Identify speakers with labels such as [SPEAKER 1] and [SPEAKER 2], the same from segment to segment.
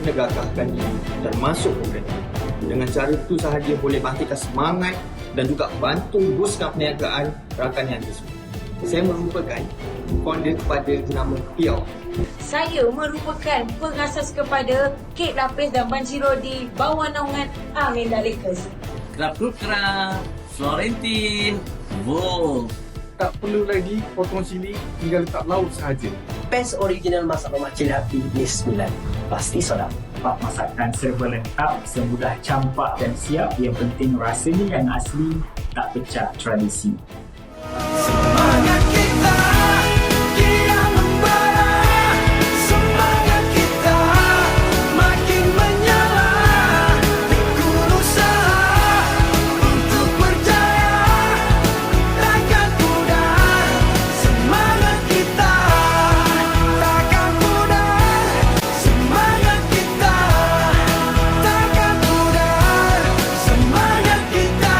[SPEAKER 1] kena gagahkan diri dan masuk program. Dengan cara itu sahaja boleh bangkitkan semangat dan juga bantu boostkan perniagaan rakan yang tersebut. Saya merupakan founder kepada jenama Piau.
[SPEAKER 2] Saya merupakan pengasas kepada Kek Lapis dan Banjiro di bawah naungan Amin Lakers.
[SPEAKER 3] Krap, Florentin, Wolf.
[SPEAKER 4] Tak perlu lagi potong sili, tinggal letak lauk sahaja.
[SPEAKER 5] Best original masak lemak cili api Negeri 9. Pasti sedap.
[SPEAKER 6] Bak masakan serba lengkap, semudah campak dan siap. Yang penting rasanya yang asli, tak pecah tradisi.
[SPEAKER 7] Semangat kita kian membara, semangat kita makin menyala. Tekun usaha untuk berjaya, takkan pudar. Semangat kita takkan pudar, semangat kita takkan pudar, semangat kita.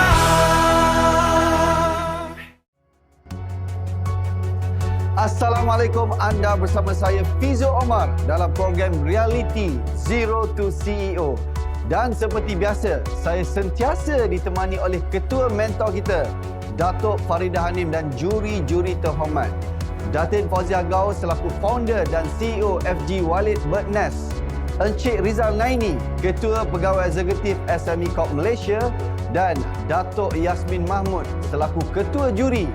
[SPEAKER 8] Assalamualaikum, anda bersama saya Fizo Omar dalam program Reality Zero to CEO. Dan seperti biasa, saya sentiasa ditemani oleh ketua mentor kita, Datuk Faridah Hanim dan juri-juri terhormat. Datin Fauziah Gau selaku founder dan CEO FG Walid Birdnest. Encik Rizal Naini, Ketua Pegawai Eksekutif SME Corp Malaysia, dan Datuk Yasmin Mahmud selaku Ketua Juri,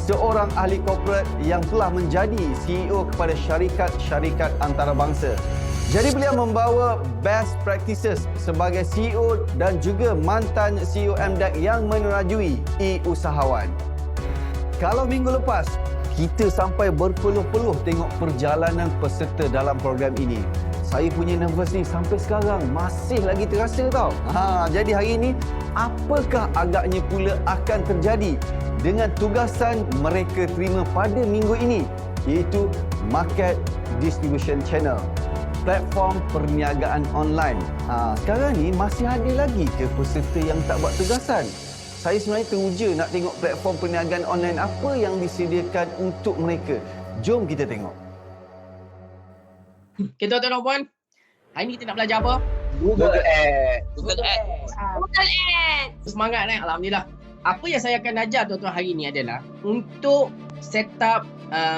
[SPEAKER 8] seorang ahli korporat yang telah menjadi CEO kepada syarikat-syarikat antarabangsa. Jadi beliau membawa best practices sebagai CEO dan juga mantan CEO MDEC yang menerajui e-usahawan. Kalau minggu lepas, kita sampai berpeluh-peluh tengok perjalanan peserta dalam program ini. Saya punya nervous ni sampai sekarang masih lagi terasa tau. Jadi hari ini, apakah agaknya pula akan terjadi dengan tugasan mereka terima pada minggu ini, iaitu Market Distribution Channel, platform perniagaan online. Sekarang ni masih ada lagi ke peserta yang tak buat tugasan? Saya sebenarnya teruja nak tengok platform perniagaan online apa yang disediakan untuk mereka. Jom kita tengok.
[SPEAKER 9] Okay, tuan-tuan dan puan, hari ni kita nak belajar apa?
[SPEAKER 5] Google Ads.
[SPEAKER 9] Google Ads. Semangat Alhamdulillah. Apa yang saya akan ajar tuan-tuan hari ni adalah untuk set up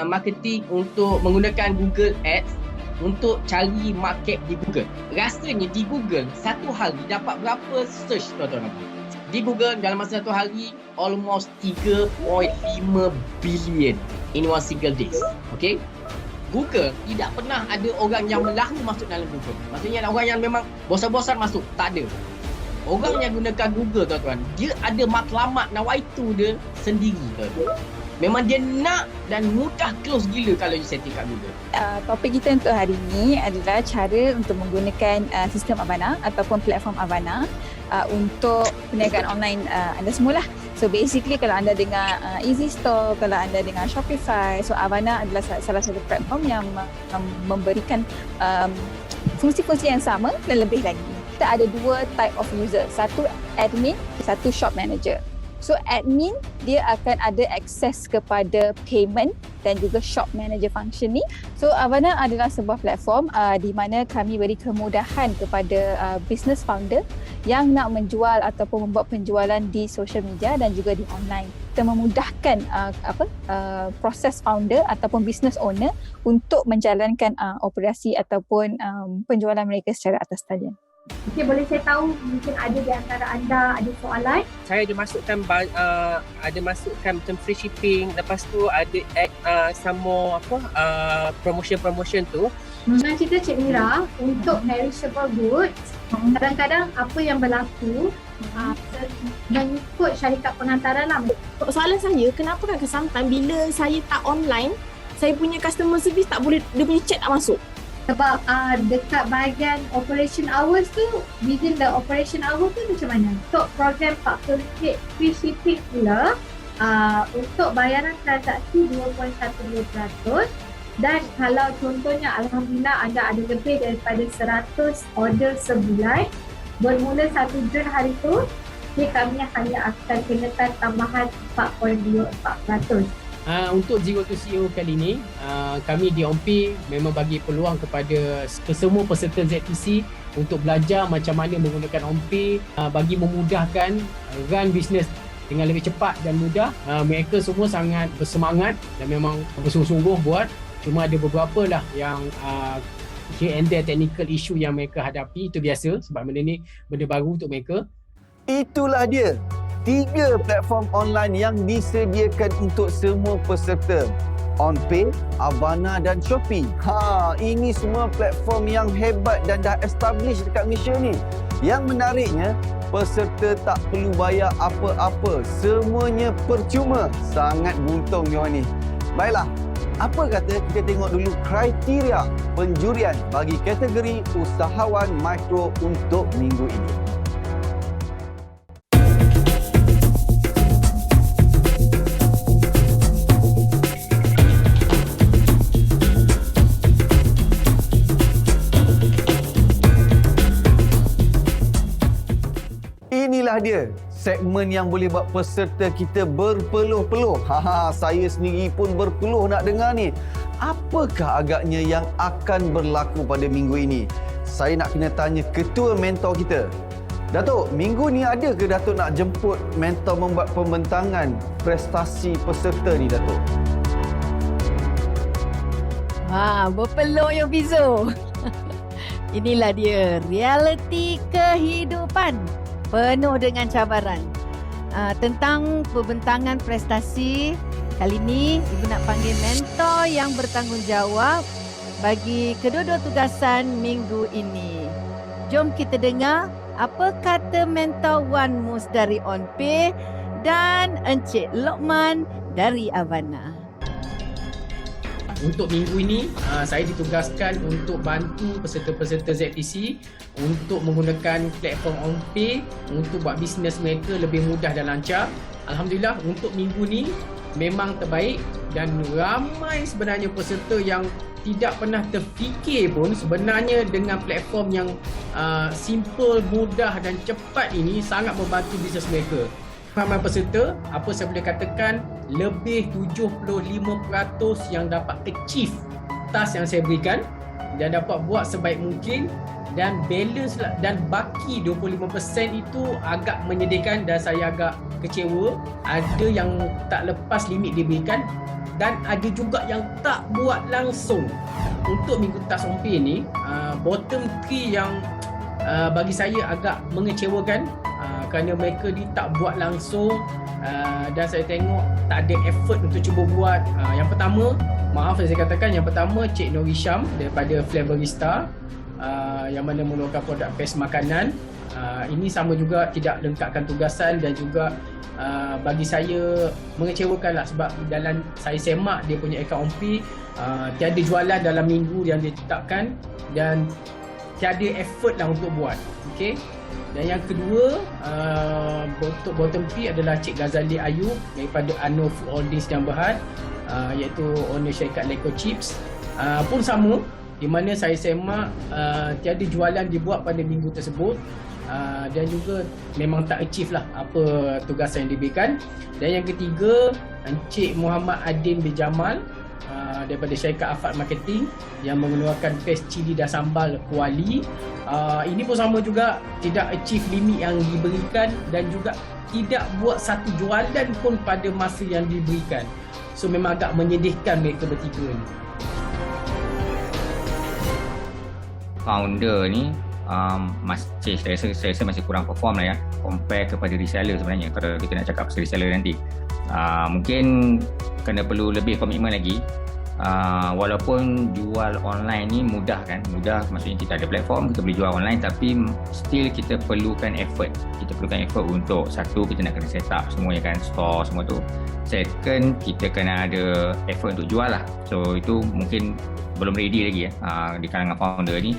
[SPEAKER 9] marketing untuk menggunakan Google Ads untuk cari market di Google. Rasanya di Google satu hari dapat berapa search tuan-tuan? Di Google dalam masa satu hari almost 3.5 billion in one single day. Okay? Google tidak pernah ada orang yang melahu masuk dalam Google. Maksudnya orang yang memang bosan-bosan masuk, tak ada. Orang yang gunakan Google tuan-tuan, dia ada matlamat nawaitu dia sendiri tuan-tuan. Memang dia nak dan mudah close gila kalau you setting kat Google.
[SPEAKER 10] Topik kita untuk hari ini adalah cara untuk menggunakan sistem Avana ataupun platform Avana untuk perniagaan online anda semualah. So basically kalau anda dengar Easy Store, kalau anda dengar Shopify, so Avana adalah salah satu platform yang memberikan fungsi-fungsi yang sama dan lebih lagi. Kita ada dua type of user, satu admin, satu shop manager. So admin dia akan ada akses kepada payment dan juga shop manager function ni. So Avana adalah sebuah platform di mana kami beri kemudahan kepada business founder yang nak menjual ataupun membuat penjualan di social media dan juga di online. Kita memudahkan proses founder ataupun business owner untuk menjalankan operasi ataupun penjualan mereka secara atas talian.
[SPEAKER 11] Okay, boleh saya tahu mungkin ada di antara anda ada soalan?
[SPEAKER 9] Saya ada masukkan macam free shipping, lepas tu ada some more promotion tu.
[SPEAKER 11] Dengan cerita Cik Mira, untuk perishable goods, kadang-kadang apa yang berlaku mengikut syarikat pengantaran lah.
[SPEAKER 12] Soalan saya, kenapa kan sometimes bila saya tak online, saya punya customer service tak boleh, dia punya chat tak masuk?
[SPEAKER 11] Sebab dekat bahagian operation hours tu, within the operation hour tu macam mana? Untuk program RM40 free shipping pula, untuk bayaran transaksi 2.12%, dan kalau contohnya Alhamdulillah anda ada lebih daripada 100 order sebulan, bermula 1 Jun hari tu, kami hanya akan kenakan tambahan 4.24%.
[SPEAKER 9] Untuk Zero to CEO kali ini, kami di OMPI memang bagi peluang kepada semua peserta ZTC untuk belajar macam mana menggunakan OMPI bagi memudahkan run bisnes dengan lebih cepat dan mudah. Mereka semua sangat bersemangat dan memang bersungguh-sungguh buat. Cuma ada beberapa lah yang here and there technical issue yang mereka hadapi. Itu biasa sebab benda ni benda baru untuk mereka.
[SPEAKER 8] Itulah dia, 3 platform online yang disediakan untuk semua peserta. OnPay, Avana dan Shopee. Ini semua platform yang hebat dan dah establish dekat Malaysia ni. Yang menariknya, peserta tak perlu bayar apa-apa. Semuanya percuma. Sangat beruntung diorang ni. Baiklah, apa kata kita tengok dulu kriteria penjurian bagi kategori usahawan mikro untuk minggu ini. Inilah dia, segmen yang boleh buat peserta kita berpeluh-peluh. Saya sendiri pun berpeluh nak dengar ni. Apakah agaknya yang akan berlaku pada minggu ini? Saya nak kena tanya ketua mentor kita. Datuk, minggu ni ada ke Datuk nak jemput mentor membuat pembentangan prestasi peserta ni, Datuk?
[SPEAKER 13] Berpeluh ya Fizo. Inilah dia, realiti kehidupan penuh dengan cabaran. Tentang pembentangan prestasi, kali ini Ibu nak panggil mentor yang bertanggungjawab bagi kedua-dua tugasan minggu ini. Jom kita dengar apa kata mentor Wan Mus dari OnPay dan Encik Lokman dari Avana.
[SPEAKER 9] Untuk minggu ini, saya ditugaskan untuk bantu peserta-peserta ZTC untuk menggunakan platform OnPay untuk buat bisnes mereka lebih mudah dan lancar. Alhamdulillah, untuk minggu ni memang terbaik dan ramai sebenarnya peserta yang tidak pernah terfikir pun sebenarnya dengan platform yang simple, mudah dan cepat ini sangat membantu bisnes mereka. Ramai peserta, apa saya boleh katakan, lebih 75% yang dapat achieve task yang saya berikan dan dapat buat sebaik mungkin, dan balance dan baki 25% itu agak menyedihkan dan saya agak kecewa. Ada yang tak lepas limit diberikan dan ada juga yang tak buat langsung. Untuk minggu task OnPay ni, bottom 3 yang bagi saya agak mengecewakan kerana mereka ni tak buat langsung dan saya tengok tak ada effort untuk cuba buat. Yang pertama, maaf saya katakan, yang pertama Cik Nori Syam daripada Flavorista yang mana mengeluarkan produk pes makanan. Ini sama juga tidak lengkapkan tugasan dan juga bagi saya mengecewakan lah sebab dalam saya semak dia punya akaun OnPay tiada jualan dalam minggu yang dia tetapkan dan tiada effort lah untuk buat. Okay. Dan yang kedua, untuk bottom 3 adalah Cik Ghazali Ayub daripada Ano Food Holdings Dang Berhad, iaitu owner syarikat Leko Chips. Pun sama, di mana saya semak tiada jualan dibuat pada minggu tersebut dan juga memang tak achieve lah apa tugasan yang diberikan. Dan yang ketiga, Encik Muhammad Adin bin Jamal daripada syarikat Afad Marketing yang mengeluarkan pes cili dan sambal kuali. Ini pun sama juga, tidak achieve limit yang diberikan dan juga tidak buat satu jualan pun pada masa yang diberikan. So memang agak menyedihkan mereka bertiga ni.
[SPEAKER 14] Founder ni saya rasa masih kurang perform lah ya, compare kepada reseller sebenarnya. Kalau kita nak cakap pasal reseller nanti, mungkin kena perlu lebih komitmen lagi. Walaupun jual online ni mudah kan, mudah maksudnya kita ada platform, kita boleh jual online, tapi still kita perlukan effort. Kita perlukan effort untuk, satu, kita nak kena set up semuanya kan, store semua tu. Second, kita kena ada effort untuk jual lah. So itu mungkin belum ready lagi ya di kalangan founder ni.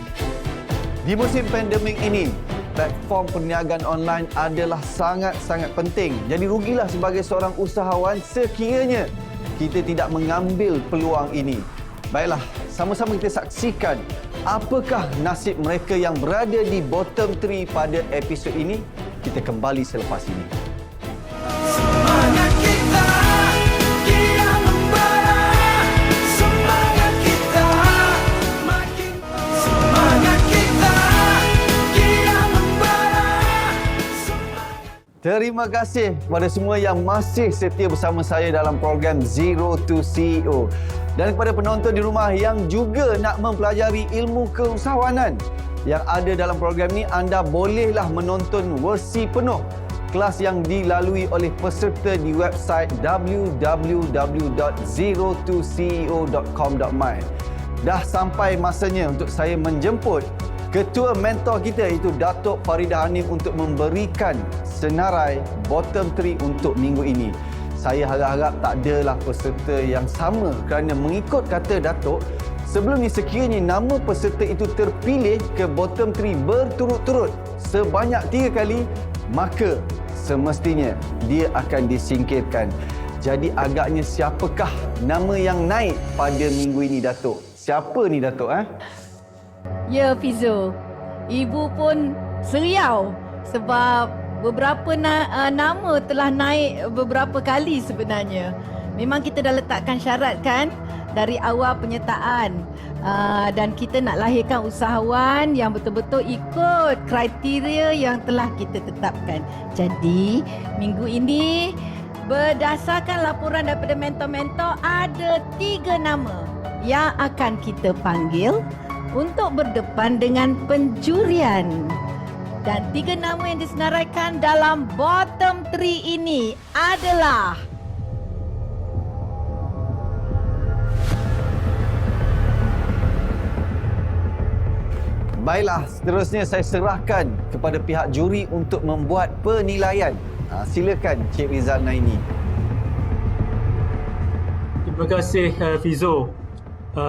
[SPEAKER 8] Di musim pandemik ini, platform perniagaan online adalah sangat-sangat penting. Jadi rugilah sebagai seorang usahawan sekiranya kita tidak mengambil peluang ini. Baiklah, sama-sama kita saksikan apakah nasib mereka yang berada di bottom 3 pada episod ini. Kita kembali selepas ini.
[SPEAKER 7] Semangat kita kian
[SPEAKER 8] Terima kasih kepada semua yang masih setia bersama saya dalam program Zero to CEO. Dan kepada penonton di rumah yang juga nak mempelajari ilmu keusahawanan yang ada dalam program ni, anda bolehlah menonton versi penuh kelas yang dilalui oleh peserta di website www.zerotoceo.com.my. Dah sampai masanya untuk saya menjemput ketua mentor kita, iaitu Datuk Faridah Hanif, untuk memberikan senarai bottom 3 untuk minggu ini. Saya harap-harap tak adalah peserta yang sama, kerana mengikut kata Datuk, sebelum ni sekiranya nama peserta itu terpilih ke bottom 3 berturut-turut sebanyak 3 kali, maka semestinya dia akan disingkirkan. Jadi agaknya siapakah nama yang naik pada minggu ini, Datuk? Siapa ni, Datuk?
[SPEAKER 13] Ya, Fizo. Ibu pun seriau sebab beberapa nama telah naik beberapa kali sebenarnya. Memang kita dah letakkan syarat kan dari awal penyertaan. Dan kita nak lahirkan usahawan yang betul-betul ikut kriteria yang telah kita tetapkan. Jadi, minggu ini berdasarkan laporan daripada mentor-mentor, ada 3 nama yang akan kita panggil untuk berdepan dengan penjurian. Dan 3 nama yang disenaraikan dalam bottom 3 ini adalah
[SPEAKER 8] Baiklah, seterusnya saya serahkan kepada pihak juri untuk membuat penilaian. Silakan Cik Rizal Naini.
[SPEAKER 15] Terima kasih Fizo.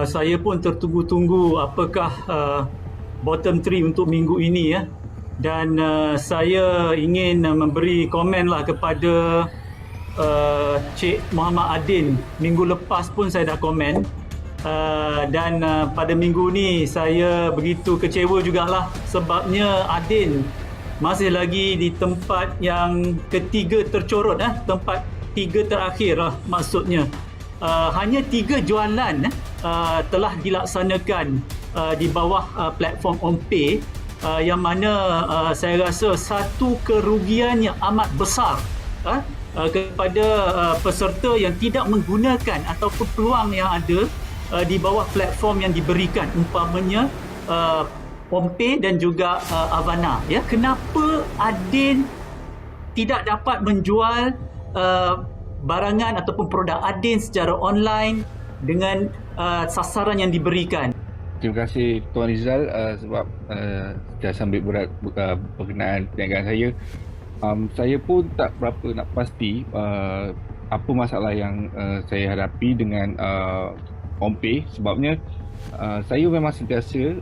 [SPEAKER 15] Saya pun tertunggu-tunggu apakah bottom 3 untuk minggu ini ya. Dan saya ingin memberi komen lah kepada Cik Muhammad Adin. Minggu lepas pun saya dah komen. Dan pada minggu ni saya begitu kecewa jugalah, sebabnya Adin masih lagi di tempat yang ketiga tercorot, tempat 3 terakhir maksudnya. Hanya 3 jualan telah dilaksanakan di bawah platform OnPay, yang mana saya rasa satu kerugian yang amat besar kepada peserta yang tidak menggunakan ataupun peluang yang ada di bawah platform yang diberikan, umpamanya OnPay dan juga Avana. Ya, kenapa Adin tidak dapat menjual barangan ataupun produk Adin secara online dengan sasaran yang diberikan?
[SPEAKER 16] Terima kasih Tuan Rizal sebab dah sambut berat berkenaan perniagaan saya. Saya pun tak berapa nak pasti apa masalah yang saya hadapi dengan OnPay, sebabnya saya memang sentiasa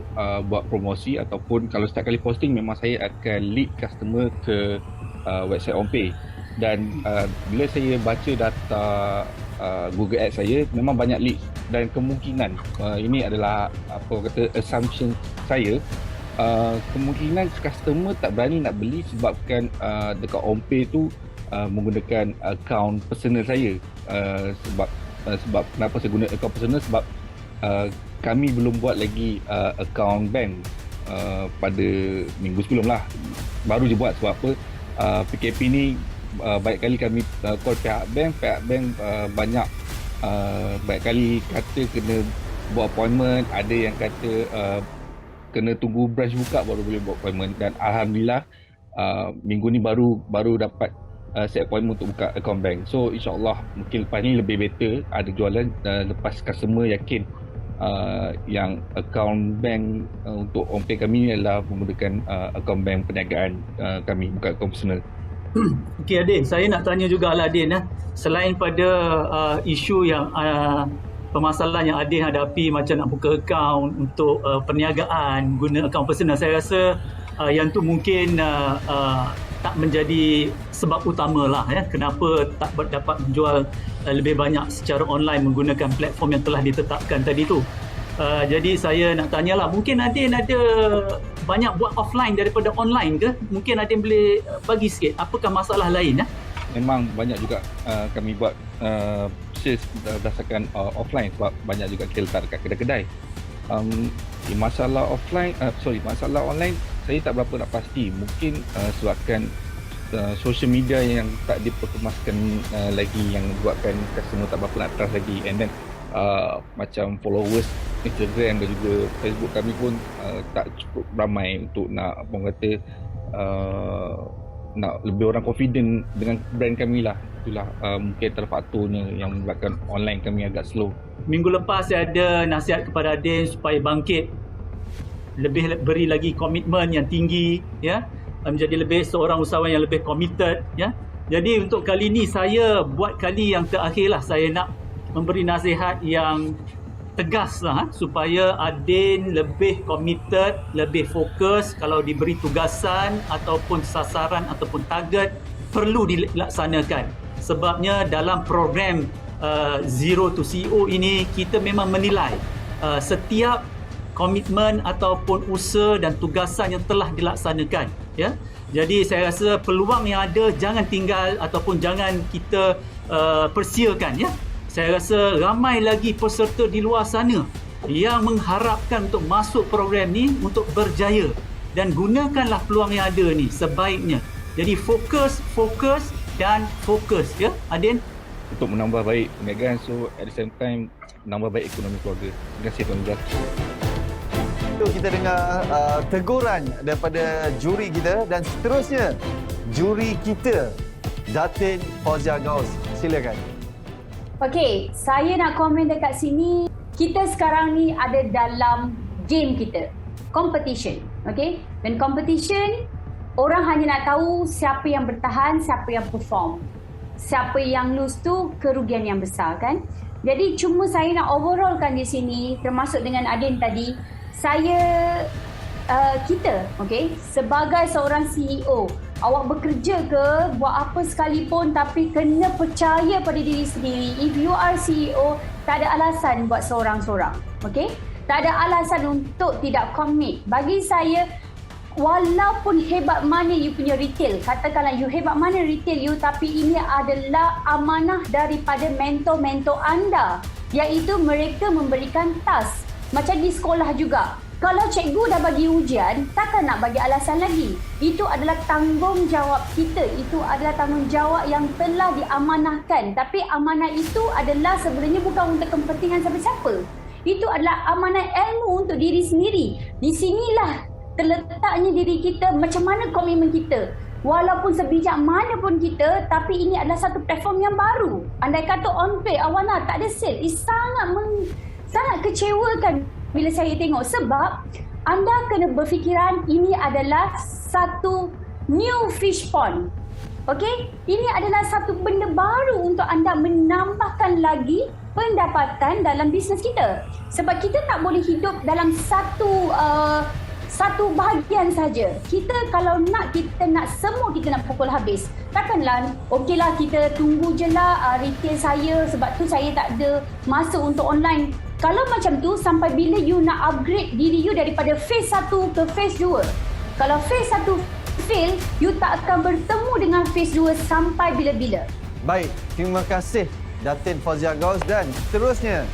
[SPEAKER 16] buat promosi, ataupun kalau setiap kali posting memang saya akan lead customer ke website OnPay. Dan bila saya baca data Google Ads saya, memang banyak leads, dan kemungkinan ini adalah apa kata assumption saya, kemungkinan customer tak berani nak beli sebabkan dekat OnPay tu menggunakan akaun personal saya. Sebab kenapa saya guna akaun personal, sebab kami belum buat lagi akaun bank pada minggu sebelum lah, baru je buat. Sebab apa, PKP ni banyak kali kami call pihak bank banyak banyak kali kata kena buat appointment, ada yang kata kena tunggu branch buka baru boleh buat appointment. Dan Alhamdulillah minggu ni baru dapat set appointment untuk buka account bank. So insyaAllah mungkin lepas ni lebih better ada jualan lepas customer yakin yang account bank untuk OnPay kami adalah menggunakan account bank perniagaan kami, bukan account personal.
[SPEAKER 15] Okey Adin, saya nak tanya jugalah Adin, selain pada isu yang permasalahan yang Adin hadapi, macam nak buka akaun untuk perniagaan guna akaun personal, saya rasa yang tu mungkin tak menjadi sebab utama lah ya, kenapa tak dapat menjual lebih banyak secara online menggunakan platform yang telah ditetapkan tadi tu. Jadi saya nak tanyalah, mungkin Adin ada banyak buat offline daripada online ke? Mungkin Adin boleh bagi sikit apakah masalah lain?
[SPEAKER 16] Memang banyak juga kami buat sales berdasarkan offline, sebab banyak juga kita letak dekat kedai-kedai. Masalah online saya tak berapa nak pasti. Mungkin sebabkan social media yang tak diperkemaskan lagi, yang buatkan customer tak berapa nak trust lagi. And then macam followers Instagram dan juga Facebook kami pun tak cukup ramai untuk nak nak lebih orang confident dengan brand kami lah. Itulah mungkin antara faktornya yang menyebabkan online kami agak slow.
[SPEAKER 15] Minggu lepas saya ada nasihat kepada Adin supaya bangkit, lebih beri lagi komitmen yang tinggi, ya, menjadi lebih seorang usahawan yang lebih committed, ya. Jadi untuk kali ini saya buat kali yang terakhir lah, saya nak memberi nasihat yang tegas lah, supaya Adin lebih committed, lebih fokus. Kalau diberi tugasan ataupun sasaran ataupun target, perlu dilaksanakan. Sebabnya dalam program Zero to CEO ini, kita memang menilai setiap komitmen ataupun usaha dan tugasan yang telah dilaksanakan, ya. Jadi saya rasa peluang yang ada jangan tinggal ataupun jangan kita persiakan, ya. Saya rasa ramai lagi peserta di luar sana yang mengharapkan untuk masuk program ni untuk berjaya, dan gunakanlah peluang yang ada ni sebaiknya. Jadi fokus dan fokus, ya Adin,
[SPEAKER 16] untuk menambah baik perniagaan, so at the same time menambah baik ekonomi keluarga. Terima kasih Tuan Rizal.
[SPEAKER 8] Itu kita dengar teguran daripada juri kita, dan seterusnya juri kita Datin Fauzia Gaus. Silakan.
[SPEAKER 17] Okey, saya nak komen dekat sini. Kita sekarang ni ada dalam game kita, competition, okey? Dan competition, orang hanya nak tahu siapa yang bertahan, siapa yang perform. Siapa yang lose tu kerugian yang besar, kan? Jadi cuma saya nak overallkan di sini, termasuk dengan Adin tadi, kita, okey, sebagai seorang CEO, awak bekerja ke, buat apa sekalipun, tapi kena percaya pada diri sendiri. If you are CEO, tak ada alasan buat seorang-seorang, okey? Tak ada alasan untuk tidak commit. Bagi saya, walaupun hebat mana you punya retail, katakanlah you hebat mana retail you, tapi ini adalah amanah daripada mentor-mentor anda, iaitu mereka memberikan task. Macam di sekolah juga, kalau cikgu dah bagi ujian, takkan nak bagi alasan lagi. Itu adalah tanggungjawab kita, itu adalah tanggungjawab yang telah diamanahkan. Tapi amanah itu adalah sebenarnya bukan untuk kepentingan siapa-siapa. Itu adalah amanah ilmu untuk diri sendiri. Di sinilah terletaknya diri kita, macam mana komitmen kita. Walaupun sebijak mana pun kita, tapi ini adalah satu platform yang baru. Andai kata on pay, Awana tak ada sale, sangat kecewakan bila saya tengok, sebab anda kena berfikiran ini adalah satu new fish pond. Okey? Ini adalah satu benda baru untuk anda menambahkan lagi pendapatan dalam bisnes kita. Sebab kita tak boleh hidup dalam satu bahagian saja. Kita kalau nak, kita nak semua, kita nak pukul habis. Takkanlah, okeylah kita tunggu je lah retail saya, sebab tu saya tak ada masa untuk online. Kalau macam tu, sampai bila you nak upgrade diri you daripada phase 1 ke phase 2? Kalau phase 1 fail, you tak akan bertemu dengan phase 2 sampai bila-bila.
[SPEAKER 8] Baik, terima kasih Datin Fauzia Gaus, dan seterusnya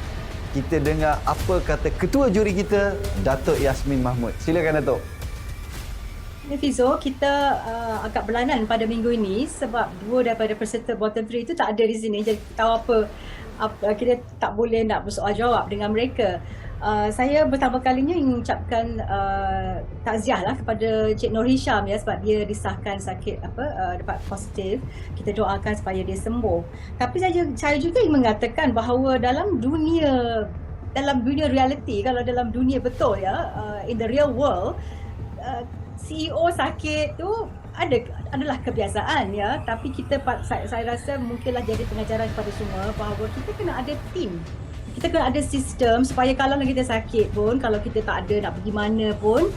[SPEAKER 8] kita dengar apa kata ketua juri kita, Datuk Yasmin Mahmud. Silakan Datuk.
[SPEAKER 18] Fizo, kita agak berlainan pada minggu ini sebab dua daripada peserta bottom 3 itu tak ada di sini. Jadi tahu apa kita tak boleh nak bersoal jawab dengan mereka. Saya pertama kalinya ingin mengucapkan takziah lah kepada Cik Nur Hisham, ya, sebab dia disahkan sakit dapat positif. Kita doakan supaya dia sembuh. Tapi saya juga ingin mengatakan bahawa dalam dunia reality, kalau dalam dunia betul, ya, in the real world, CEO sakit tu adalah kebiasaan, ya. Tapi saya rasa mungkinlah jadi pengajaran kepada semua bahawa kita kena ada team. Kita kena ada sistem supaya kalau kita sakit pun, kalau kita tak ada nak pergi mana pun,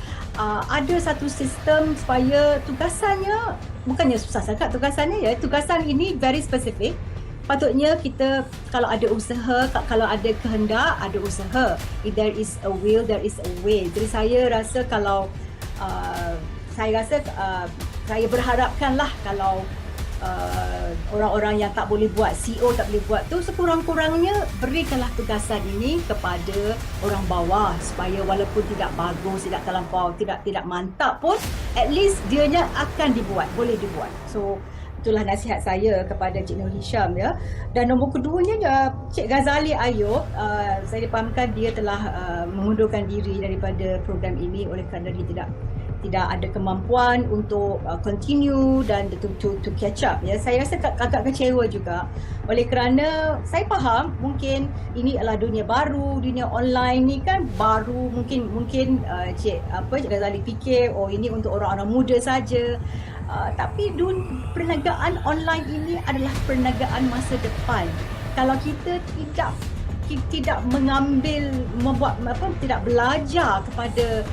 [SPEAKER 18] ada satu sistem supaya tugasannya, bukannya susah sangat tugasannya, ya. Tugasan ini very specific. Patutnya kita, kalau ada usaha, kalau ada kehendak, ada usaha. If there is a will, there is a way. Jadi saya rasa saya berharapkanlah kalau orang-orang yang tak boleh buat, CEO tak boleh buat tu, sekurang-kurangnya berikanlah tugasan ini kepada orang bawah supaya walaupun tidak bagus, tidak terlampau, tidak mantap pun, at least dianya akan dibuat, boleh dibuat. So itulah nasihat saya kepada Cik Nur Hisham ya. Dan nombor keduanya Cik Ghazali Ayub, saya dipahamkan dia telah mengundurkan diri daripada program ini oleh kerana dia tidak ada kemampuan untuk continue dan to catch up ya. Saya rasa agak kecewa juga oleh kerana saya faham mungkin ini adalah dunia baru, dunia online ni kan baru, mungkin Cik Ghazali fikir ini untuk orang-orang muda saja. Tapi perniagaan online ini adalah perniagaan masa depan. Kalau kita tidak mengambil, tidak belajar kepada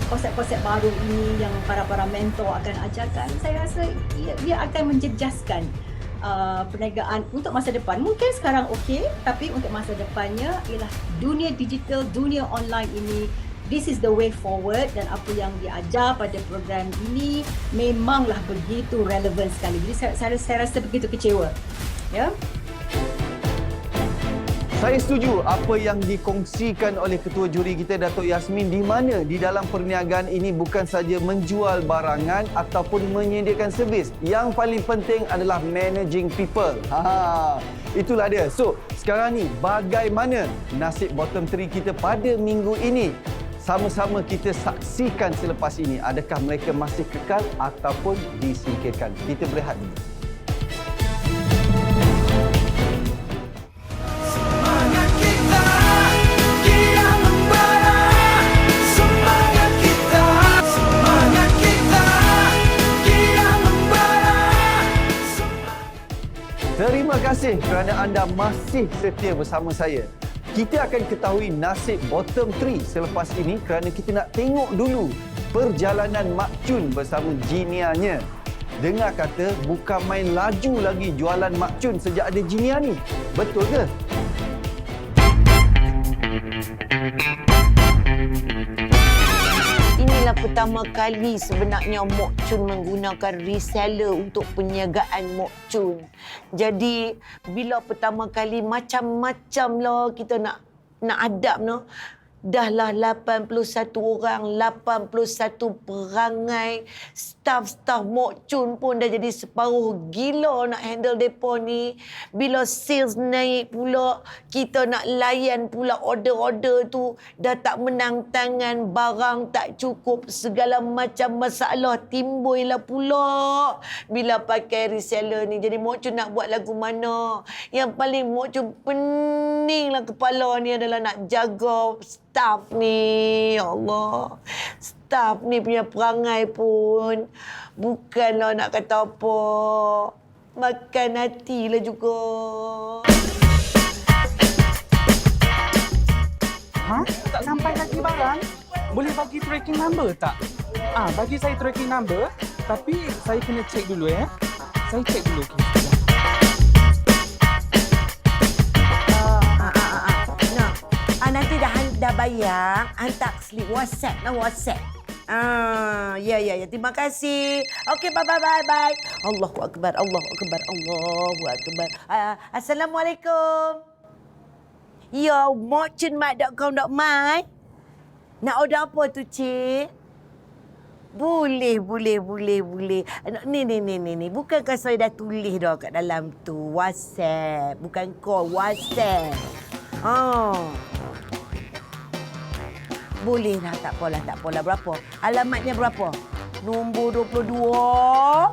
[SPEAKER 18] konsep-konsep baru ini yang para mentor akan ajarkan, saya rasa ia akan menjejaskan perniagaan untuk masa depan. Mungkin sekarang okey, tapi untuk masa depannya ialah dunia digital, dunia online ini. This is the way forward, dan apa yang diajar pada program ini memanglah begitu relevan sekali. Jadi saya rasa begitu kecewa. Ya.
[SPEAKER 8] Saya setuju apa yang dikongsikan oleh Ketua Juri kita Datuk Yasmin, di mana di dalam perniagaan ini bukan saja menjual barangan ataupun menyediakan servis. Yang paling penting adalah managing people. Itulah dia. So, sekarang ni bagaimana nasib bottom 3 kita pada minggu ini? Sama-sama kita saksikan selepas ini. Adakah mereka masih kekal ataupun disingkirkan? Kita berehat dulu. Terima kasih kerana anda masih setia bersama saya. Kita akan ketahui nasib bottom 3 selepas ini kerana kita nak tengok dulu perjalanan Mak Chun bersama Jinia-nya. Dengar kata bukan main laju lagi jualan Mak Chun sejak ada Jinia ni. Betul ke?
[SPEAKER 19] Inilah pertama kali sebenarnya Mok Chun menggunakan reseller untuk perniagaan Mok Chun. Jadi bila pertama kali macam-macam lah kita nak hadap no. Dah lah 81 orang, 81 perangai. Staff Mok Chun pun dah jadi separuh gila nak handle depo ni. Bila sales naik pula, kita nak layan pula order-order tu. Dah tak menang tangan, barang tak cukup. Segala macam masalah timbul lah pula. Bila pakai reseller ni. Jadi Mok Chun nak buat lagu mana? Yang paling Mok Chun pening lah kepala ni adalah nak jaga staff ni. Ya Allah. Staff ni punya perangai pun bukanlah nak kata apa. Makan hati lah juga.
[SPEAKER 20] Tak sampai lagi barang? Boleh bagi tracking number tak? Bagi saya tracking number. Tapi saya kena check dulu ya. Saya check dulu.
[SPEAKER 19] Nanti dah bayar, hantar slip WhatsApp lah, WhatsApp. Ya. Terima kasih. Okey, bye. Allahu Akbar. Assalamualaikum. Ya, mokchunmat.com.my. Nak order apa tu, Cik? Boleh. Ni. Bukankah saya dah tulis dah kat dalam tu? WhatsApp. Bukan call, WhatsApp. Boleh lah, tak apalah. Berapa? Alamatnya berapa? Nombor 22.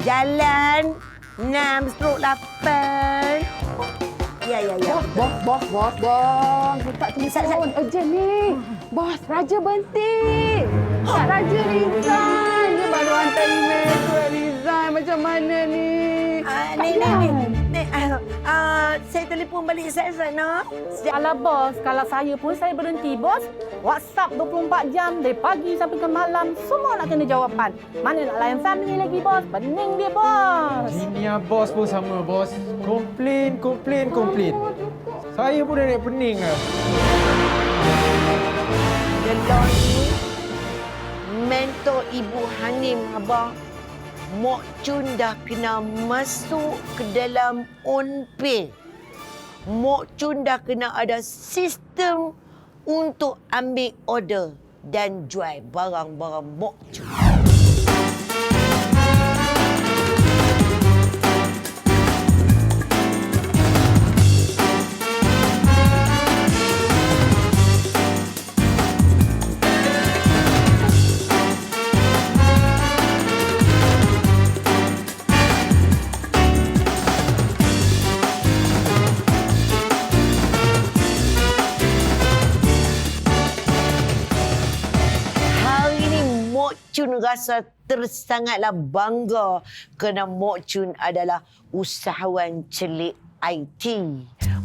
[SPEAKER 19] Jalan 6/8. Ya.
[SPEAKER 21] Bos. Tak telefon. Urgent ni. Bos, Raja berhenti. Raja resign. Dia baru hantar email tu resign. Macam mana ni?
[SPEAKER 19] Saya telefon balik sana.
[SPEAKER 21] Alah bos, kalau saya pun saya berhenti bos. WhatsApp 24 jam dari pagi sampai ke malam. Semua nak kena jawapan. Mana nak layan family lagi bos? Pening dia bos.
[SPEAKER 20] Jinia bos pun sama bos. Komplain. Saya pun dah nak pening lah.
[SPEAKER 19] Delon ni mentor Ibu Hanim abang. Mok Chun dah kena masuk ke dalam OnPay. Mok Chun dah kena ada sistem untuk ambil order dan jual barang-barang Mok Chun. Chun rasa tersangatlah bangga kerana Mok Chun adalah usahawan celik IT.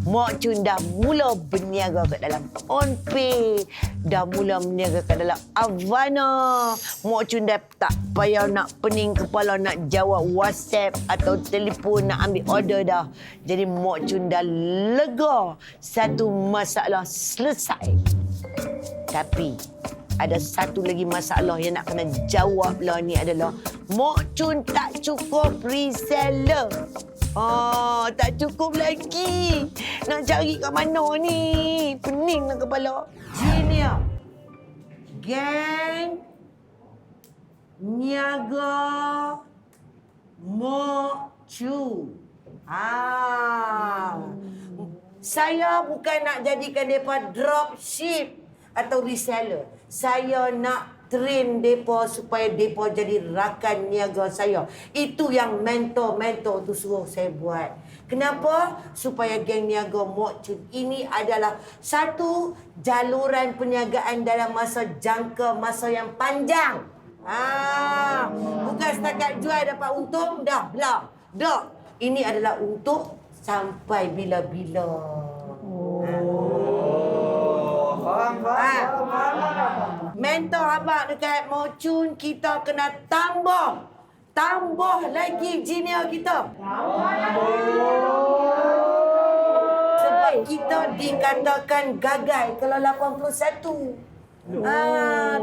[SPEAKER 19] Mok Chun dah mula berniaga kat dalam OnPay, dah mula berniaga kat dalam Avana. Mok Chun dah tak payah nak pening kepala nak jawab WhatsApp atau telefon nak ambil order dah. Jadi Mok Chun dah lega, satu masalah selesai. Tapi ada satu lagi masalah yang nak kena jawab lah ni adalah Mok Chun tak cukup reseller. Tak cukup lagi. Nak cari kat mana ni? Peninglah kepala. Genia. Gang. Niaga. Mok Chun. Saya bukan nak jadikan mereka dropship atau reseller. Saya nak train mereka supaya mereka jadi rakan niaga saya. Itu yang mentor-mentor tu suruh saya buat. Kenapa? Supaya geng niaga Mok Chun ini adalah satu jaluran perniagaan dalam jangka masa yang panjang. Bukan setakat jual dapat untung, dah belah. Dah. Ini adalah untuk sampai bila-bila. Mentor abang dekat Mok Chun, kita kena tambah lagi junior kita. Sebab kita dikatakan gagal kalau 81.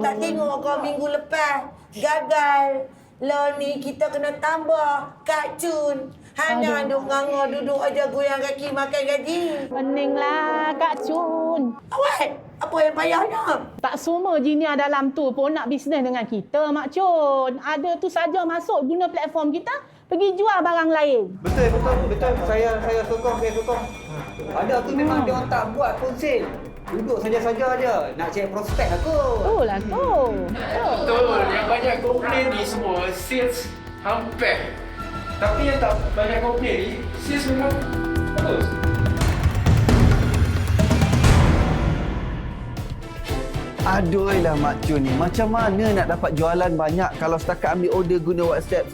[SPEAKER 19] Tak tengok kau minggu lepas gagal. Lah ni kita kena tambah Kak Chun. Hana duk nganga duduk aja goyang kaki makan gaji.
[SPEAKER 21] Peninglah Kak Chun.
[SPEAKER 19] Awak, apa yang payahnya?
[SPEAKER 21] Tak semua jiniah dalam tu pun nak bisnes dengan kita, Mak Chun. Ada tu saja masuk guna platform kita, pergi jual barang lain.
[SPEAKER 8] Betul. Saya sokong. Ada tu memang dia orang tak buat pun sale. Duduk saja-saja je. Nak cek prospek aku.
[SPEAKER 21] Betul lah tu.
[SPEAKER 4] Betul. Yang banyak komplain ni semua sales hampir. Tapi yang tak banyak komplain ni sales memang bagus.
[SPEAKER 8] Aduhlah Mak Chun ni, macam mana nak dapat jualan banyak kalau setakat ambil order guna WhatsApp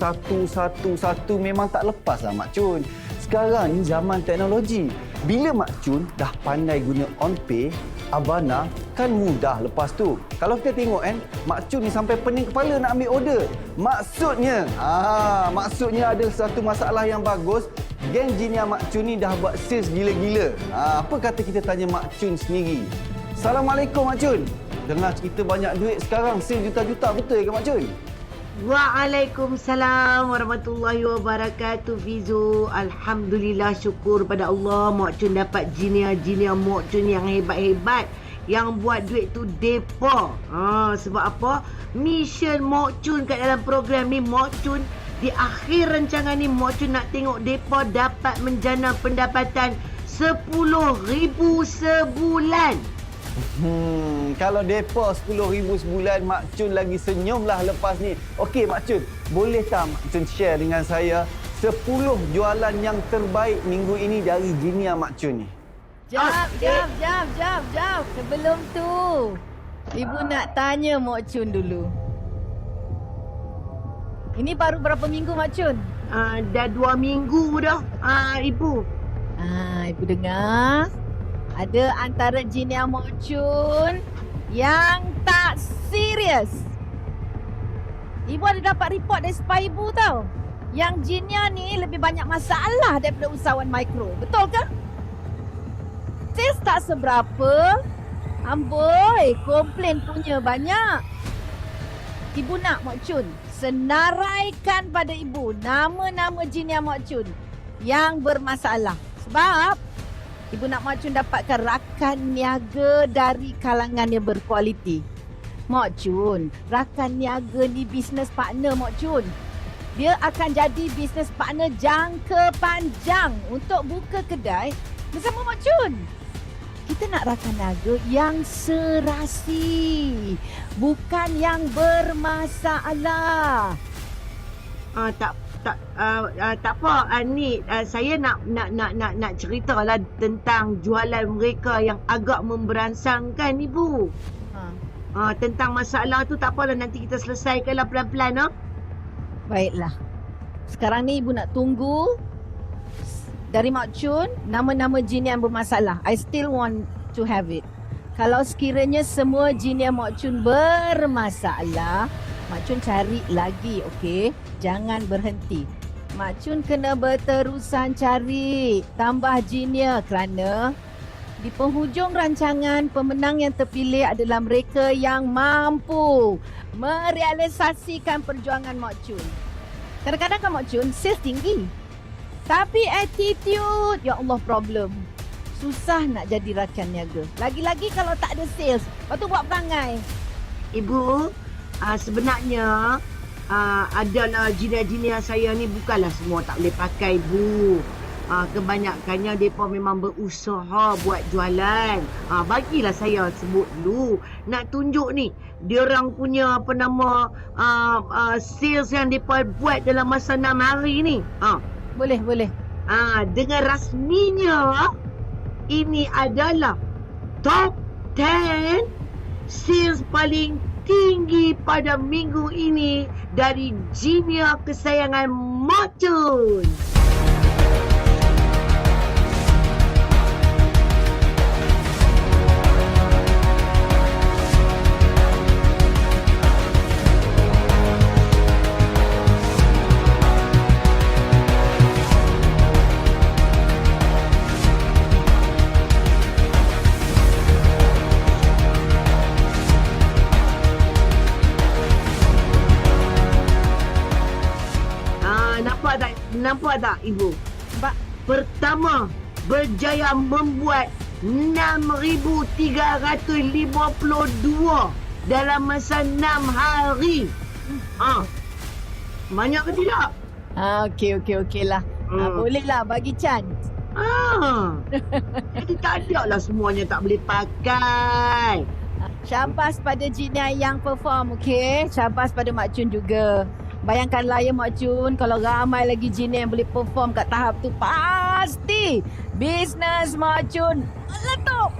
[SPEAKER 8] satu memang tak lepas lah Mak Chun. Sekarang ni zaman teknologi. Bila Mak Chun dah pandai guna OnPay, Avana kan mudah lepas tu. Kalau kita tengok kan, Mak Chun ni sampai pening kepala nak ambil order. Maksudnya ada satu masalah yang bagus. Geng Jinia Mak Chun ni dah buat sales gila-gila. Apa kata kita tanya Mak Chun sendiri? Assalamualaikum Mak Chun. Dengar cerita banyak duit sekarang, sales juta-juta, betul ke Mak Chun?
[SPEAKER 19] Waalaikumsalam warahmatullahi wabarakatuh, Fizo. Alhamdulillah, syukur pada Allah. Mok Chun dapat jiniah Mok Chun yang hebat-hebat. Yang buat duit tu depa. Sebab apa? Mission Mok Chun kat dalam program ni, Mok Chun di akhir rancangan ni, Mok Chun nak tengok depa dapat menjana pendapatan 10,000 sebulan.
[SPEAKER 8] Kalau depa 10,000 sebulan, Mak Chun lagi senyumlah lepas ni. Okey Mak Chun, boleh tak Mak Chun share dengan saya 10 jualan yang terbaik minggu ini dari Jinia Mak Chun ni?
[SPEAKER 13] Jap. Sebelum tu, Ibu nak tanya Mok Chun dulu. Ini baru berapa minggu Mak Chun?
[SPEAKER 19] Dah 2 minggu dah, Ibu.
[SPEAKER 13] Ibu dengar. Ada antara Jinia Mok Chun yang tak serius. Ibu ada dapat report dari spy ibu tau. Yang Jinia ni lebih banyak masalah daripada usahawan mikro. Betul ke? Sales tak seberapa. Amboi, komplain punya banyak. Ibu nak Mok Chun senaraikan pada ibu nama-nama jiniah Mak Chun yang bermasalah. Sebab ibu nak Mak Chun dapatkan rakan niaga dari kalangan yang berkualiti. Mak Chun, rakan niaga ni business partner Mak Chun. Dia akan jadi business partner jangka panjang untuk buka kedai bersama Mak Chun. Kita nak rakan niaga yang serasi, bukan yang bermasalah.
[SPEAKER 19] Tak apa, ni saya nak ceritalah tentang jualan mereka yang agak memberansangkan ibu. Tentang masalah tu tak apalah, nanti kita selesaikanlah pelan-pelan.
[SPEAKER 13] Baiklah. Sekarang ni ibu nak tunggu dari Mak Chun nama-nama jin yang bermasalah. I still want to have it. Kalau sekiranya semua jin yang Mak Chun bermasalah, Mak Chun cari lagi, okey? Jangan berhenti. Mak Chun kena berterusan cari tambah jinnya kerana di penghujung rancangan, pemenang yang terpilih adalah mereka yang mampu merealisasikan perjuangan Mak Chun. Kadang-kadang kan Mak Chun sales tinggi, tapi attitude, ya Allah, problem. Susah nak jadi rakan niaga. Lagi-lagi kalau tak ada sales, lepas tu buat perangai.
[SPEAKER 19] Ibu, sebenarnya adalah jiniah-jiniah saya ni bukanlah semua tak boleh pakai, Bu. Kebanyakannya mereka memang berusaha buat jualan. Bagilah saya sebut dulu. Nak tunjuk ni, diorang punya sales yang mereka buat dalam masa 6 hari ni.
[SPEAKER 13] Boleh.
[SPEAKER 19] Dengan rasminya, ini adalah top 10 sales paling tinggi pada minggu ini dari jiniah kesayangan Mak Chun. Nampak tak ibu? Pertama, berjaya membuat 6,352 dalam masa 6 hari. Banyak ke tidak?
[SPEAKER 13] Okey lah. Boleh lah, bagi chance.
[SPEAKER 19] Jadi tak ada lah semuanya tak boleh pakai.
[SPEAKER 13] Syabas pada jiniah yang perform, okey? Syabas pada Mak Chun juga. Bayangkanlah ya Mak Chun, kalau ramai lagi jiniah yang boleh perform kat tahap tu, pasti bisnes Mak Chun meletup.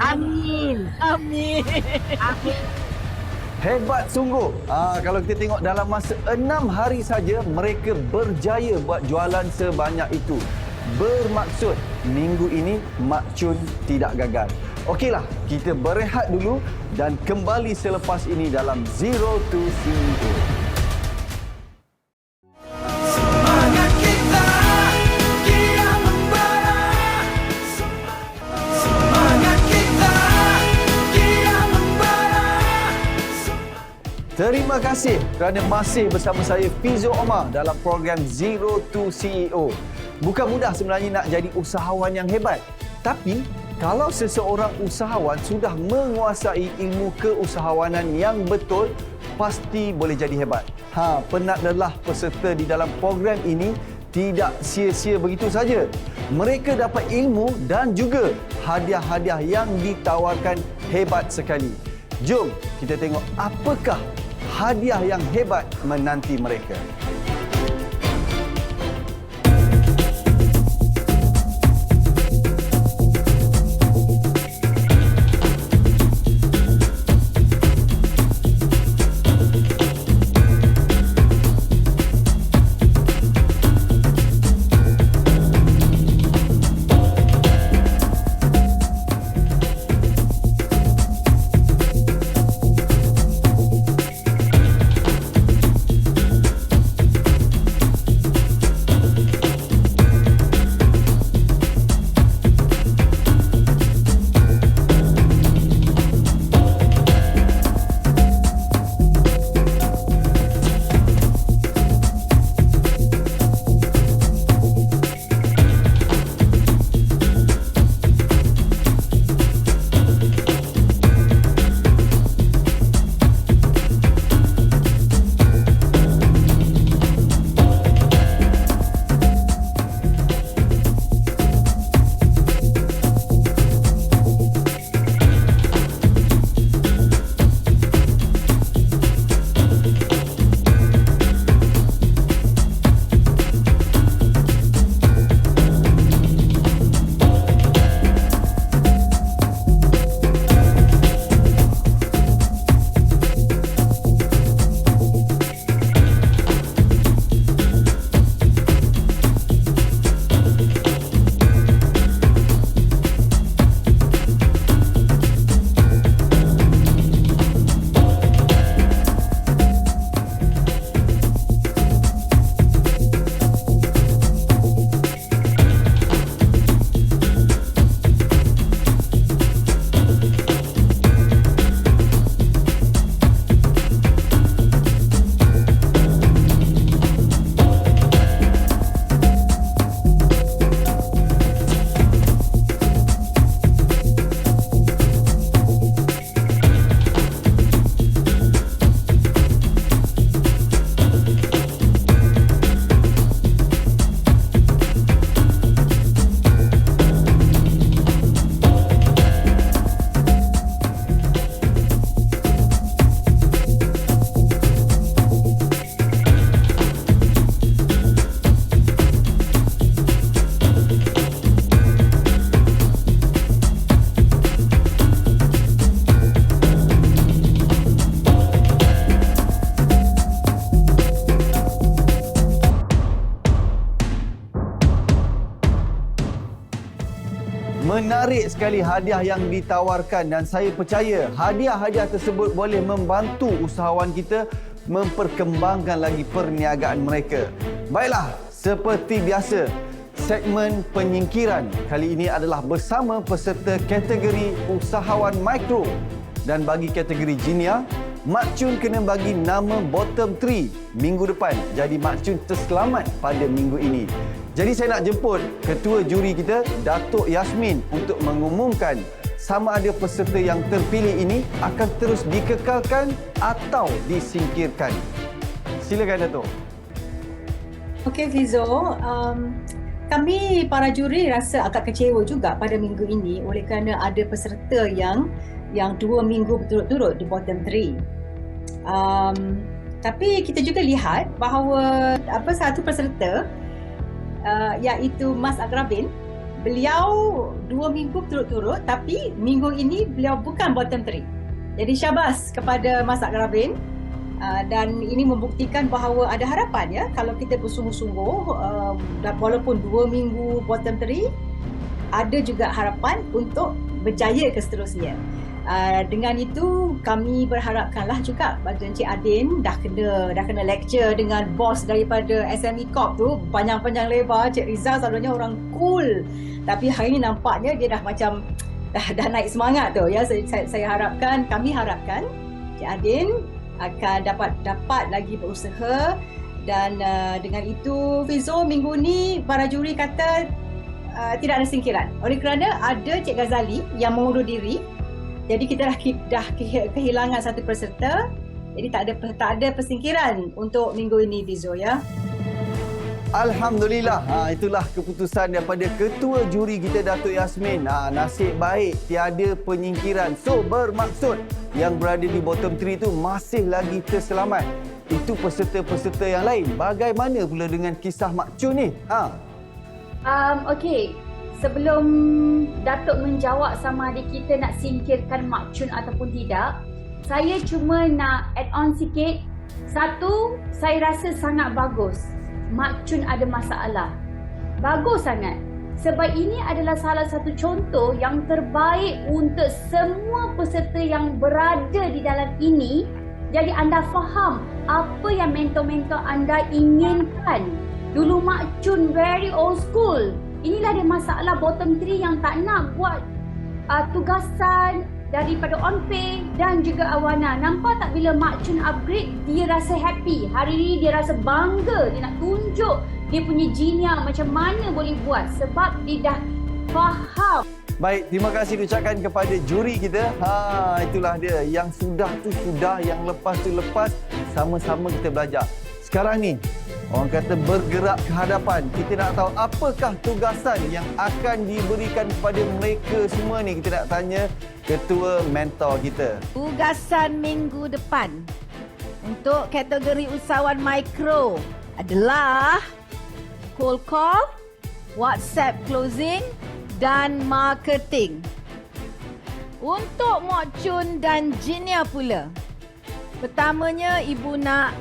[SPEAKER 19] Amin.
[SPEAKER 8] Hebat sungguh. Kalau kita tengok dalam masa 6 hari saja, mereka berjaya buat jualan sebanyak itu. Bermaksud minggu ini Mak Chun tidak gagal. Okeylah, kita berehat dulu dan kembali selepas ini dalam Zero to CEO. Terima kasih kerana masih bersama saya Fizo Omar dalam program Zero to CEO. Bukan mudah sebenarnya nak jadi usahawan yang hebat. Tapi kalau seseorang usahawan sudah menguasai ilmu keusahawanan yang betul, pasti boleh jadi hebat. Penat lelah peserta di dalam program ini tidak sia-sia begitu saja. Mereka dapat ilmu dan juga hadiah-hadiah yang ditawarkan hebat sekali. Jom kita tengok apakah hadiah yang hebat menanti mereka. Menarik sekali hadiah yang ditawarkan dan saya percaya hadiah-hadiah tersebut boleh membantu usahawan kita memperkembangkan lagi perniagaan mereka. Baiklah, seperti biasa, segmen penyingkiran kali ini adalah bersama peserta kategori usahawan mikro. Dan bagi kategori Jinia, Mak Chun kena bagi nama bottom 3 minggu depan. Jadi Mak Chun terselamat pada minggu ini. Jadi saya nak jemput ketua juri kita, Datuk Yasmin, untuk mengumumkan sama ada peserta yang terpilih ini akan terus dikekalkan atau disingkirkan. Silakan Datuk.
[SPEAKER 18] Okey Fizo, kami para juri rasa agak kecewa juga pada minggu ini oleh kerana ada peserta yang 2 minggu berturut-turut di bottom 3. Tapi kita juga lihat bahawa satu peserta iaitu Mas Agrabin, beliau 2 minggu berturut-turut tapi minggu ini beliau bukan bottom 3. Jadi syabas kepada Mas Agrabin. Dan ini membuktikan bahawa ada harapan ya kalau kita bersungguh-sungguh, walaupun 2 minggu bottom 3, ada juga harapan untuk berjaya ke seterusnya. Dengan itu kami berharapkanlah juga bagi Encik Adin dah kena lecture dengan bos daripada SME Corp tu panjang-panjang lebar. Cik Rizal selalunya orang cool, tapi hari ini nampaknya dia dah macam dah naik semangat tu ya. Kami harapkan Cik Adin akan dapat lagi berusaha. Dan dengan itu Fizo, minggu ni para juri kata tidak ada singkiran oleh kerana ada Cik Ghazali yang mengundur diri. Jadi kita dah kehilangan satu peserta. Jadi tak ada persingkiran untuk minggu ini Fizo ya.
[SPEAKER 8] Alhamdulillah, itulah keputusan daripada ketua juri kita Datuk Yasmin. Nasib baik tiada penyingkiran. So bermaksud yang berada di bottom 3 itu masih lagi terselamat. Itu peserta-peserta yang lain. Bagaimana pula dengan kisah Mak Chun ni?
[SPEAKER 17] Okey. Sebelum Datuk menjawab sama ada kita nak singkirkan Mak Chun ataupun tidak, saya cuma nak add on sikit. Satu, saya rasa sangat bagus Mak Chun ada masalah. Bagus sangat. Sebab ini adalah salah satu contoh yang terbaik untuk semua peserta yang berada di dalam ini. Jadi anda faham apa yang mentor-mentor anda inginkan. Dulu Mak Chun very old school. Inilah dia masalah bottom 3 yang tak nak buat tugasan daripada on-pay dan juga awana. Nampak tak bila Mak Chun upgrade, dia rasa happy. Hari ini dia rasa bangga. Dia nak tunjuk dia punya jinia macam mana boleh buat sebab dia dah faham.
[SPEAKER 8] Baik, terima kasih diucapkan kepada juri kita. Itulah dia. Yang sudah tu sudah, yang lepas tu lepas. Sama-sama kita belajar. Sekarang ni, orang kata bergerak ke hadapan. Kita nak tahu apakah tugasan yang akan diberikan kepada mereka semua ni. Kita nak tanya ketua mentor kita.
[SPEAKER 13] Tugasan minggu depan untuk kategori usahawan mikro adalah cold call, WhatsApp closing dan marketing. Untuk Mak Chun dan Jinia pula, pertamanya ibu nak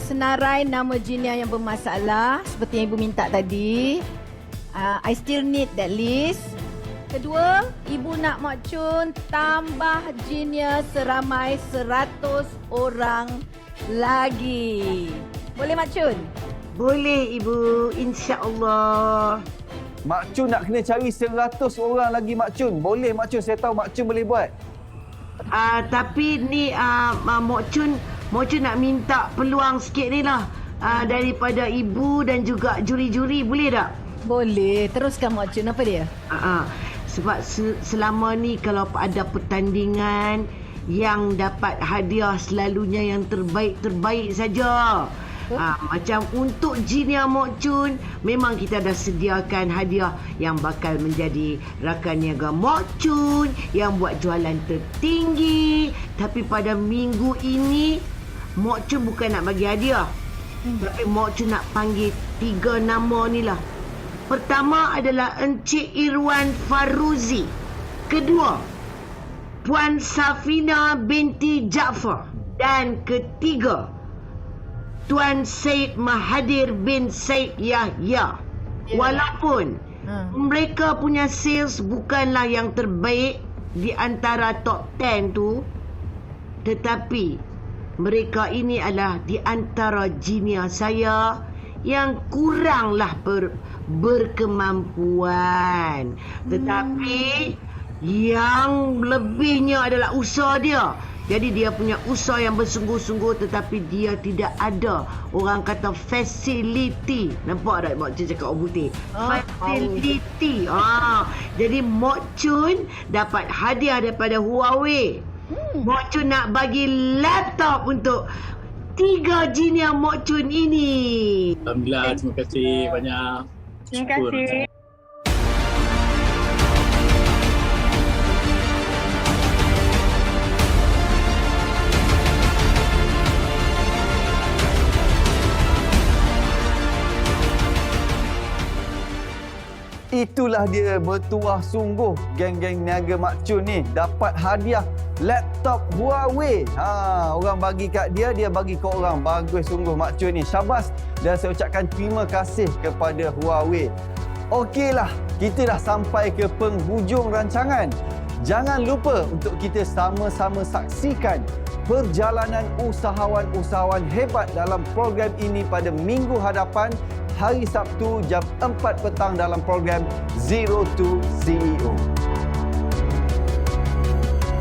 [SPEAKER 13] senarai nama Jinia yang bermasalah seperti yang ibu minta tadi. I still need that list. Kedua, ibu nak Mak Chun tambah Jinia seramai 100 orang lagi. Boleh Mak Chun?
[SPEAKER 19] Boleh ibu, insya-Allah.
[SPEAKER 8] Mak Chun nak kena cari 100 orang lagi Mak Chun. Boleh Mak Chun, saya tahu Mak Chun boleh buat.
[SPEAKER 19] Tapi ni Mak Chun nak minta peluang sikit ni lah daripada ibu dan juga juri-juri, boleh tak?
[SPEAKER 13] Boleh, teruskan Mak Chun, apa dia?
[SPEAKER 19] Sebab selama ni kalau ada pertandingan yang dapat hadiah selalunya yang terbaik-terbaik saja. Macam untuk Jinia Mak Chun, memang kita dah sediakan hadiah yang bakal menjadi rakan niaga Mak Chun yang buat jualan tertinggi. Tapi pada minggu ini, Mak Chun bukan nak bagi hadiah. Tapi Mak Chun nak panggil 3 nama ni lah. Pertama adalah Encik Irwan Faruzi. Kedua, Puan Safina binti Jaafar. Dan ketiga, Tuan Syed Mahathir bin Syed Yahya. Walaupun mereka punya sales bukanlah yang terbaik di antara top 10 tu, tetapi mereka ini adalah di antara junior saya yang kuranglah berkemampuan. Tetapi yang lebihnya adalah usaha dia. Jadi dia punya usaha yang bersungguh-sungguh, tetapi dia tidak ada orang kata facility. Nampak tak Mak Chun cakap orang putih? Facility. Jadi Mak Chun dapat hadiah daripada Huawei. Mak Chun nak bagi laptop untuk 3 junior Mak Chun ini.
[SPEAKER 6] Alhamdulillah, terima kasih banyak.
[SPEAKER 21] Terima kasih.
[SPEAKER 8] Itulah dia, bertuah sungguh geng-geng niaga Mak Chun ni dapat hadiah laptop Huawei. Orang bagi kat dia, dia bagi ke orang. Bagus sungguh Mak Chun ni. Syabas, dan saya ucapkan terima kasih kepada Huawei. Okeylah, kita dah sampai ke penghujung rancangan. Jangan lupa untuk kita sama-sama saksikan perjalanan usahawan-usahawan hebat dalam program ini pada minggu hadapan, hari Sabtu jam 4 petang dalam program Zero to CEO.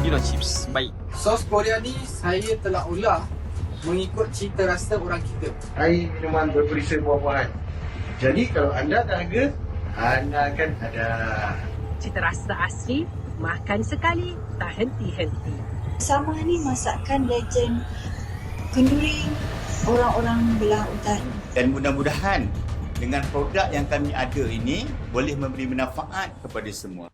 [SPEAKER 20] Gila chips, baik. Sos Korea ni saya telah olah mengikut cita rasa orang kita.
[SPEAKER 1] Air minuman berperisa buah-buahan. Jadi kalau anda dahaga, anda akan ada
[SPEAKER 22] cita rasa asli, makan sekali, tak henti-henti.
[SPEAKER 23] Sama ni masakan legend kenduri orang-orang belah utara.
[SPEAKER 24] Dan mudah-mudahan dengan produk yang kami ada ini boleh memberi manfaat kepada semua.